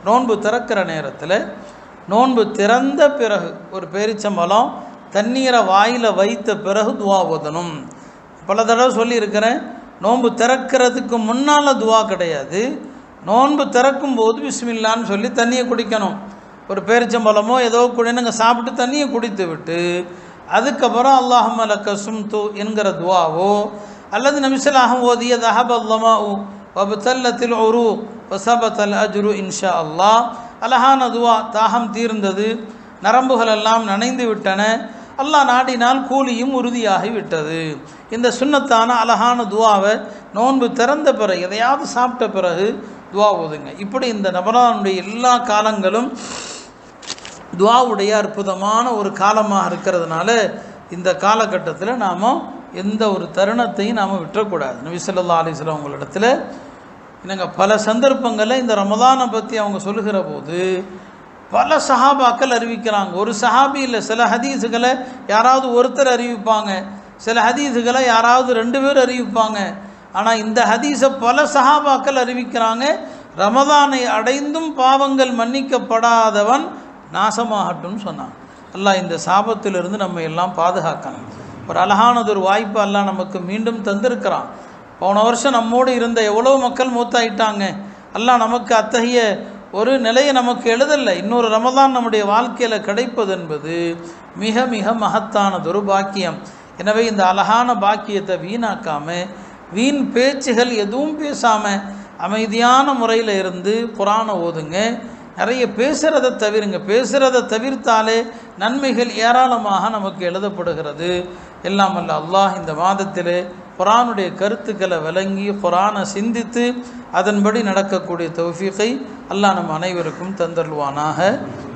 நோன்பு திறக்கிற நேரத்தில் நோன்பு திறந்த பிறகு ஒரு பேரிச்சம்பழம் தண்ணீரை வாயில் வைத்த பிறகு துவா ஓதணும். பல தடவை சொல்லியிருக்கிறேன், நோன்பு திறக்கிறதுக்கு முன்னால் துவா கிடையாது. நோன்பு திறக்கும் போது பிஸ்மில்லான்னு சொல்லி தண்ணியை குடிக்கணும். ஒரு பேரிச்சம்பழமோ ஏதோ குடினுங்க சாப்பிட்டு தண்ணியை குடித்து விட்டு அதுக்கப்புறம் அல்லாஹும்ம லக்க சும்து என்கிற துவாவோ அல்லது நபிஸல்லாஹு ஓதிய தஹபல்லமாஉ வபதல்லத்தில் உரு வசபத்தல் அஜ்ரு இன்ஷா அல்லாஹ், அழகான துவா, தாகம் தீர்ந்தது, நரம்புகள் எல்லாம் நனைந்து விட்டன, அல்லாஹ் நாடினால் கூலியும் உறுதியாகி விட்டது. இந்த சுன்னத்தான அழகான துவாவை நோன்பு திறந்த பிறகு எதையாவது சாப்பிட்ட பிறகு துவா ஓதுங்க. இப்படி இந்த ரமலானுடைய எல்லா காலங்களும் துவாவுடைய அற்புதமான ஒரு காலமாக இருக்கிறதுனால இந்த காலகட்டத்தில் நாம் எந்த ஒரு தருணத்தையும் நாம் விட்டுறக்கூடாது. நபி ஸல்லல்லாஹு அலைஹி வஸல்லம் அவங்களிடத்தில் என்னங்க பல சந்தர்ப்பங்களில் இந்த ரமலானை பற்றி அவங்க சொல்லுகிற போது பல சஹாபாக்கள் அறிவிக்கிறாங்க. ஒரு சஹாபி இல்லை, சில ஹதீஸுகளை யாராவது ஒருத்தர் அறிவிப்பாங்க, சில ஹதீஸுகளை யாராவது 2 பேர் அறிவிப்பாங்க. ஆனால் இந்த ஹதீஸை பல சஹாபாக்கள் அறிவிக்கிறாங்க. ரமதானை அடைந்தும் பாவங்கள் மன்னிக்கப்படாதவன் நாசமாகட்டும்னு சொன்னாங்க. அல்லாஹ் இந்த சாபத்திலிருந்து நம்ம எல்லாம் பாதுகாக்கணும். ஒரு அழகானதொரு வாய்ப்பு அல்லாஹ் நமக்கு மீண்டும் தந்திருக்கிறான். போன வருஷம் நம்மோடு இருந்த எவ்வளோ மக்கள் மூத்தாயிட்டாங்க. அல்லாஹ் நமக்கு அத்தகைய ஒரு நிலையை நமக்கு எழுதலை. இன்னொரு ரமதான் நம்முடைய வாழ்க்கையில் கிடைப்பது என்பது மிக மிக மகத்தானதொரு பாக்கியம். எனவே இந்த அழகான பாக்கியத்தை வீணாக்காமல், வீண் பேச்சுகள் எதுவும் பேசாமல் அமைதியான முறையில் இருந்து குர்ஆனை ஓதுங்க. நிறைய பேசுகிறத தவிருங்க. பேசுகிறத தவிர்த்தாலே நன்மைகள் ஏராளமாக நமக்கு எழுதப்படுகிறது. எல்லாம் அல்ல அல்லாஹ் இந்த மாதத்திலே குர்ஆனுடைய கருத்துக்களை விளங்கி குர்ஆனை சிந்தித்து அதன்படி நடக்கக்கூடிய தௌஃபீகை அல்லாஹ் நம் அனைவருக்கும் தந்தருள்வானாக.